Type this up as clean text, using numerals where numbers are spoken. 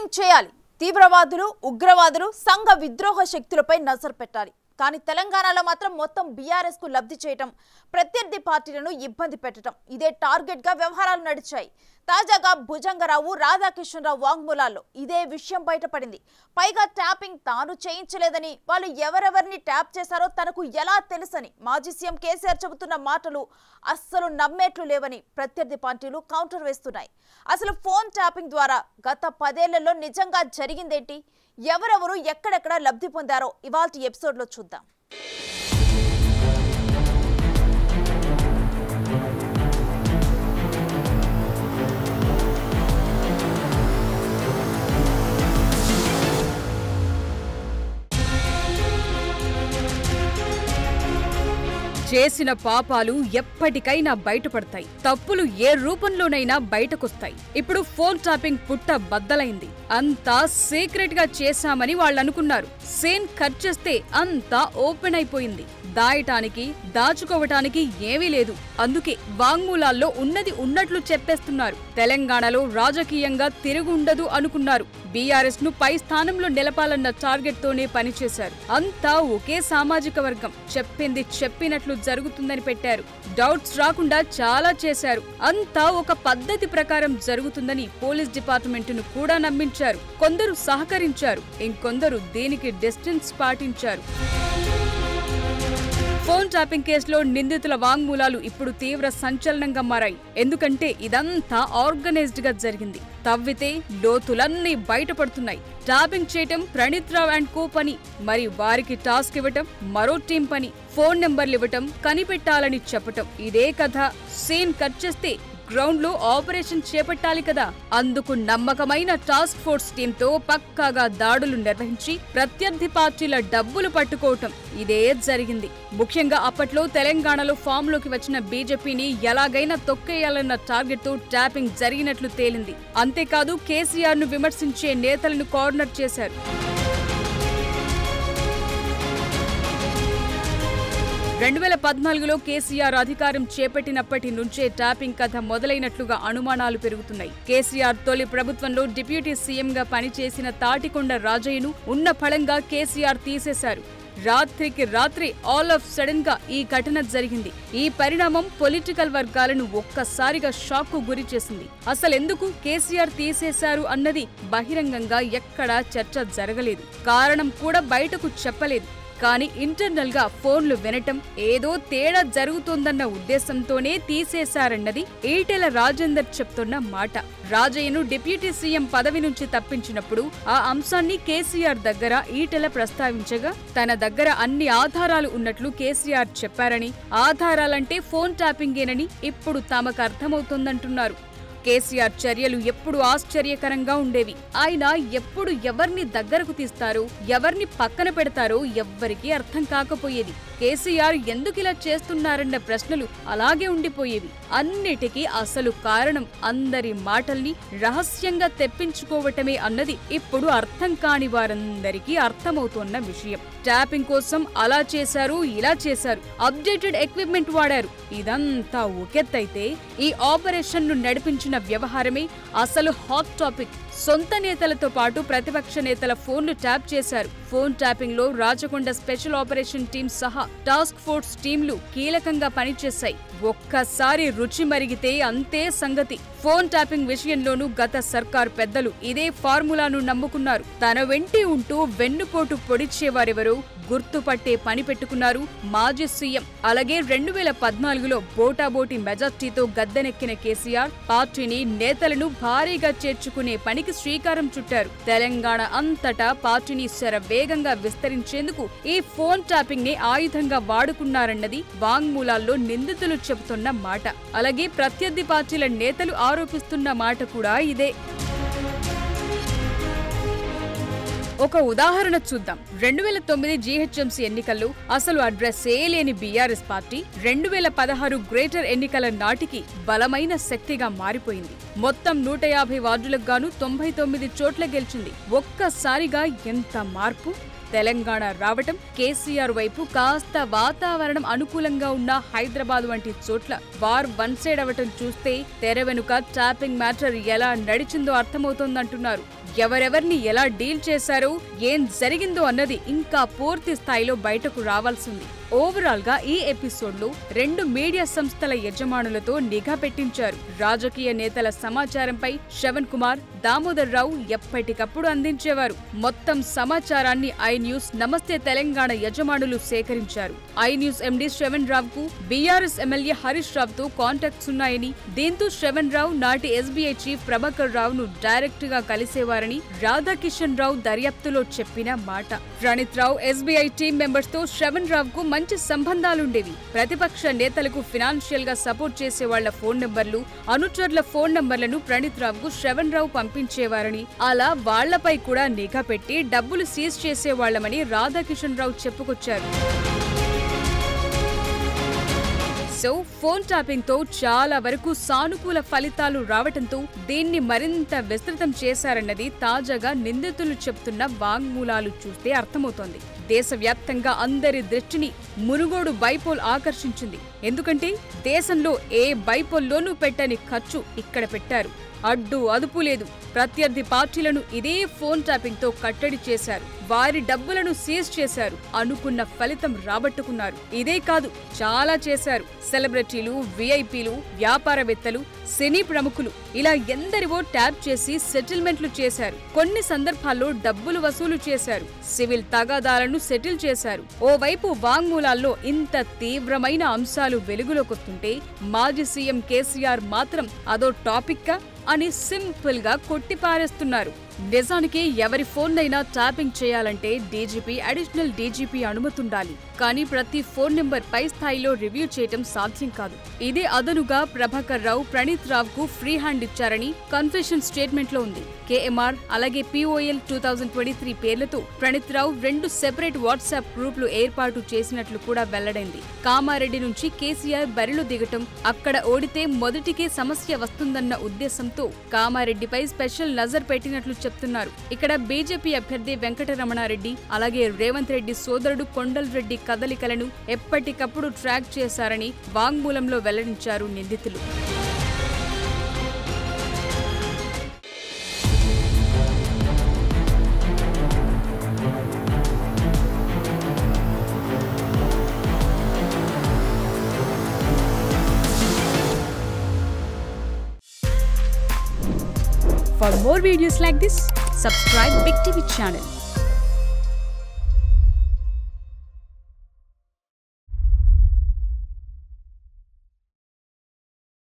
Tapping చేయాలి. తీవ్రవాదులు, ఉగ్రవాదులు, సంఘ విద్రోహ శక్తులపై నజర్ పెట్టాలి. కానీ తెలంగాణలో మాత్రం మొత్తం బీఆర్ఎస్ కు లబ్ధి చేయటం, ప్రత్యర్థి పార్టీలను ఇబ్బంది పెట్టడం ఇదే టార్గెట్ గా వ్యవహారాలు నడిచాయి. తాజాగా భుజంగరావు, రాధాకిషన్రావు వాంగ్మూలాల్లో ఇదే విషయం బయటపడింది. పైగా ట్యాపింగ్ తాను చేయించలేదని, వాళ్ళు ఎవరెవరిని ట్యాప్ చేశారో తనకు ఎలా తెలుసని మాజీ సీఎం కేసీఆర్ చెబుతున్న మాటలు అస్సలు నమ్మేట్లు లేవని ప్రత్యర్థి పార్టీలు కౌంటర్ వేస్తున్నాయి. అసలు ఫోన్ ట్యాపింగ్ ద్వారా గత 10 ఏళ్లలో నిజంగా జరిగిందేంటి, ఎవరెవరు ఎక్కడెక్కడ లబ్ధి పొందారో ఇవాల్టి ఎపిసోడ్లో చూద్దాం. చేసిన పాపాలు ఎప్పటికైనా బయటపడతాయి. తప్పులు ఏ రూపంలోనైనా బయటకొస్తాయి. ఇప్పుడు ఫోన్ ట్యాపింగ్ పుట్ట బద్దలైంది. అంతా సీక్రెట్ గా చేశామని వాళ్ళనుకున్నారు. సీన్ కట్ చేస్తే అంతా ఓపెన్ అయిపోయింది. దాయటానికి, దాచుకోవటానికి ఏమీ లేదు. అందుకే వాంగ్మూలాల్లో ఉన్నది ఉన్నట్లు చెప్పేస్తున్నారు. తెలంగాణలో రాజకీయంగా తిరుగుండదు అనుకున్నారు. బీఆర్ఎస్ ను పై స్థానంలో నిలపాలన్న టార్గెట్ తోనే పనిచేశారు. అంతా ఒకే సామాజిక వర్గం, చెప్పింది చెప్పినట్లు జరుగుతుందని పెట్టారు. డౌట్స్ రాకుండా చాలా చేశారు. అంతా ఒక పద్ధతి ప్రకారం జరుగుతుందని పోలీస్ డిపార్ట్మెంట్ ను కూడా నమ్మించారు. కొందరు సహకరించారు, ఇంకొందరు దీనికి డిస్టెన్స్ పాటించారు. ఫోన్ ట్యాపింగ్ కేసులో నిందితుల వాంగ్మూలాలు ఇప్పుడు తీవ్ర సంచలనంగా మారాయి. ఎందుకంటే ఇదంతా ఆర్గనైజ్డ్ గా జరిగింది. తవ్వితే లోతులన్నీ బయటపడుతున్నాయి. ట్యాపింగ్ చేయటం ప్రణీత్ రావు అండ్ కో పని, మరి వారికి టాస్క్ ఇవ్వటం మరో టీం పని. ఫోన్ నెంబర్లు ఇవ్వటం, కనిపెట్టాలని చెప్పటం ఇదే కథ. సీన్ కట్ చేస్తే గ్రౌండ్ లో ఆపరేషన్ చేపట్టాలి కదా. అందుకు నమ్మకమైన టాస్క్ ఫోర్స్ టీంతో పక్కాగా దాడులు నిర్వహించి ప్రత్యర్థి పార్టీల డబ్బులు పట్టుకోవటం ఇదే జరిగింది. ముఖ్యంగా అప్పట్లో తెలంగాణలో ఫామ్ లోకి వచ్చిన బీజేపీని ఎలాగైనా తొక్కేయాలన్న టార్గెట్ తో ట్యాపింగ్ జరిగినట్లు తేలింది. అంతేకాదు కేసీఆర్ ను విమర్శించే నేతలను కార్నర్ చేశారు. 2014లో కేసీఆర్ అధికారం చేపట్టినప్పటి నుంచే ట్యాపింగ్ కథ మొదలైనట్లుగా అనుమానాలు పెరుగుతున్నాయి. కేసీఆర్ తొలి ప్రభుత్వంలో డిప్యూటీ సీఎంగా పనిచేసిన తాటికొండ రాజయ్యను ఉన్న ఫలంగా కేసీఆర్ తీసేశారు. రాత్రికి రాత్రి ఆల్ ఆఫ్ సడన్ గా ఈ ఘటన జరిగింది. ఈ పరిణామం పొలిటికల్ వర్గాలను ఒక్కసారిగా షాక్ కు గురి చేసింది. అసలెందుకు కేసీఆర్ తీసేశారు అన్నది బహిరంగంగా ఎక్కడా చర్చ జరగలేదు. కారణం కూడా బయటకు చెప్పలేదు. కానీ ఇంటర్నల్ గా ఫోన్లు వినటం, ఏదో తేడా జరుగుతోందన్న ఉద్దేశంతోనే తీసేశారన్నది ఈటెల రాజేందర్ చెప్తున్న మాట. రాజయ్యను డిప్యూటీ సీఎం పదవి నుంచి తప్పించినప్పుడు ఆ అంశాన్ని కేసీఆర్ దగ్గర ఈటెల ప్రస్తావించగా తన దగ్గర అన్ని ఆధారాలు ఉన్నట్లు కేసీఆర్ చెప్పారని, ఆధారాలంటే ఫోన్ ట్యాపింగేనని ఇప్పుడు తమకు అర్థమవుతోందంటున్నారు. కేసీఆర్ చర్యలు ఎప్పుడు ఆశ్చర్యకరంగా ఉండేవి. ఆయన ఎప్పుడు ఎవర్ని దగ్గరకు తీస్తారో, ఎవర్ని పక్కన పెడతారో ఎవ్వరికీ అర్థం కాకపోయేది. కేసీఆర్ ఎందుకిలా చేస్తున్నారన్న ప్రశ్నలు అలాగే ఉండిపోయేవి. అన్నిటికీ అసలు కారణం అందరి మాటల్ని రహస్యంగా తెప్పించుకోవటమే అన్నది ఇప్పుడు అర్థం కాని వారందరికీ అర్థమవుతోన్న విషయం. ట్యాపింగ్ కోసం అలా చేశారు, ఇలా చేశారు, అప్డేటెడ్ ఎక్విప్మెంట్ వాడారు. ఇదంతా ఒకెత్తైతే ఈ ఆపరేషన్ ను నడిపించిన వ్యవహారమే అసలు హాట్ టాపిక్. సొంత నేతలతో పాటు ప్రతిపక్ష నేతల ఫోన్లు ట్యాప్ చేశారు. ఫోన్ ట్యాపింగ్ లో రాచకొండ స్పెషల్ ఆపరేషన్ టీం సహా టాస్క్ ఫోర్స్ టీంలు కీలకంగా పనిచేశాయి. ఒక్కసారి రుచి మరిగితే అంతే సంగతి. ఫోన్ ట్యాపింగ్ విషయంలోనూ గత సర్కార్ పెద్దలు ఇదే ఫార్ములాను నమ్ముకున్నారు. తన వెంటి ఉంటూ వెన్నుపోటు పొడిచేవారెవరో గుర్తుపట్టే పని పెట్టుకున్నారు మాజీ సీఎం. అలాగే 2014లో బోటాబోటి మెజార్టీతో గద్దెనెక్కిన కేసీఆర్ పార్టీని, నేతలను భారీగా చేర్చుకునే పనికి శ్రీకారం చుట్టారు. తెలంగాణ అంతటా పార్టీని శరవేగంగా విస్తరించేందుకు ఈ ఫోన్ ట్యాపింగ్ ని ఆయుధంగా వాడుకున్నారన్నది వాంగ్మూలాల్లో నిందితులు చెబుతున్న మాట. అలాగే ప్రత్యర్థి పార్టీల నేతలు ఆరోపిస్తున్న మాట కూడా ఇదే. ఒక ఉదాహరణ చూద్దాం. 2009 జీహెచ్ఎంసీ ఎన్నికల్లో అసలు అడ్రస్సే లేని బీఆర్ఎస్ పార్టీ 2016 గ్రేటర్ ఎన్నికల నాటికి బలమైన శక్తిగా మారిపోయింది. మొత్తం 150 వార్డులకు గాను 99 చోట్ల గెలిచింది. ఒక్కసారిగా ఎంత మార్పు! తెలంగాణ రావటం, కేసీఆర్ వైపు కాస్త వాతావరణం అనుకూలంగా ఉన్న హైదరాబాద్ వంటి చోట్ల వార్ వన్ సైడ్ అవటం చూస్తే తెర వెనుక ట్యాపింగ్ మ్యాటర్ ఎలా నడిచిందో అర్థమవుతోందంటున్నారు. ఎవరెవర్ని ఎలా డీల్ చేశారో, ఏం జరిగిందో అన్నది ఇంకా పూర్తి స్థాయిలో బయటకు రావాల్సింది. ఓవరాల్ గా ఈ ఎపిసోడ్ లో 2 మీడియా సంస్థల యజమానులతో నిఘా పెట్టించారు. రాజకీయ నేతల సమాచారంపై శ్రవణ్ కుమార్, దామోదర్ రావు ఎప్పటికప్పుడు అందించేవారు. మొత్తం సమాచారాన్ని ఐ న్యూస్ నమస్తే తెలంగాణ యజమానులు సేకరించారు. ఐ న్యూస్ ఎండీ శ్రవణ్ రావుకు బీఆర్ఎస్ ఎమ్మెల్యే హరీష్ రావుతో కాంటాక్ట్స్ ఉన్నాయని, దీంతో శ్రవణ్ రావు నాటి ఎస్బీఐ చీఫ్ ప్రభాకర్ రావును డైరెక్ట్ గా కలిసేవారని రాధాకిషన్ రావు దర్యాప్తులో చెప్పిన మాట. ప్రణీత్ రావు ఎస్బీఐ టీమ్ మెంబర్స్ తో శ్రవణ్ రావుకు మంచి సంబంధాలుండేవి. ప్రతిపక్ష నేతలకు ఫినాన్షియల్ గా సపోర్ట్ చేసే వాళ్ల ఫోన్ నంబర్లు, అనుచరుల ఫోన్ నంబర్లను ప్రణీత్ రావుకు శ్రవణ్ రావు పంపించేవారని, అలా వాళ్లపై కూడా నిఘా పెట్టి డబ్బులు సీజ్ చేసేవాళ్లమని రాధాకిషన్ రావు చెప్పుకొచ్చారు. సో ఫోన్ ట్యాపింగ్ తో చాలా వరకు సానుకూల ఫలితాలు రావటంతో దీన్ని మరింత విస్తృతం చేశారన్నది తాజాగా నిందితులు చెప్తున్న వాంగ్మూలాలు చూస్తే అర్థమవుతోంది. దేశవ్యాప్తంగా అందరి దృష్టిని మునుగోడు బైపోల్ ఆకర్షించింది. ఎందుకంటే దేశంలో ఏ బైపోల్లోనూ పెట్టని ఖర్చు ఇక్కడ పెట్టారు. అడ్డు అదుపు లేదు. ప్రత్యర్థి పార్టీలను ఇదే ఫోన్ ట్యాపింగ్ తో కట్టడి చేశారు. వారి డబ్బులను సీజ్ చేశారు. అనుకున్న ఫలితం రాబట్టుకున్నారు. ఇదే కాదు, చాలా చేశారు. సెలబ్రిటీలు, విఐపీలు, వ్యాపారవేత్తలు, సినీ ప్రముఖులు ఇలా ఎందరివో ట్యాప్ చేసి సెటిల్మెంట్లు చేశారు. కొన్ని సందర్భాల్లో డబ్బులు వసూలు చేశారు. సివిల్ తగాదాలను సెటిల్ చేశారు. ఓవైపు వాంగ్మూలాల్లో ఇంత తీవ్రమైన అంశాలు వెలుగులోకొస్తుంటే మాజీ సీఎం కేసీఆర్ మాత్రం అదో టాపిక్కా అని సింపుల్ గా కొట్టిపారేస్తున్నారు. నిజానికి ఎవరి ఫోన్నైనా ట్యాపింగ్ చేయాలంటే డీజీపీ, అడిషనల్ డీజీపీ అనుమతుండాలి. కానీ ప్రతి ఫోన్ నెంబర్ పై స్థాయిలో రివ్యూ చేయటం సాధ్యం కాదు. ఇదే అదనుగా ప్రభాకర్ రావు ప్రణీత్ రావుకు ఫ్రీ హ్యాండ్ ఇచ్చారని కన్ఫెషన్ స్టేట్మెంట్ లో ఉంది. కేఎంఆర్ అలాగే POL 2023 పేర్లతో ప్రణీత్ రావు 2 సెపరేట్ వాట్సాప్ గ్రూపులు ఏర్పాటు చేసినట్లు కూడా వెల్లడైంది. కామారెడ్డి నుంచి కేసీఆర్ బరిలో దిగటం, అక్కడ ఓడితే మొదటికే సమస్య వస్తుందన్న ఉద్దేశంతో కామారెడ్డిపై స్పెషల్ నజర్ పెట్టినట్లు చెప్తున్నారు. ఇక్కడ బీజేపీ అభ్యర్థి వెంకటరమణారెడ్డి అలాగే రేవంత్ రెడ్డి సోదరుడు కొండల్ రెడ్డి కదలికలను ఎప్పటికప్పుడు ట్రాక్ చేశారని వాంగ్మూలంలో వెల్లడించారు నిందితులు. For more videos like this, subscribe Big TV channel.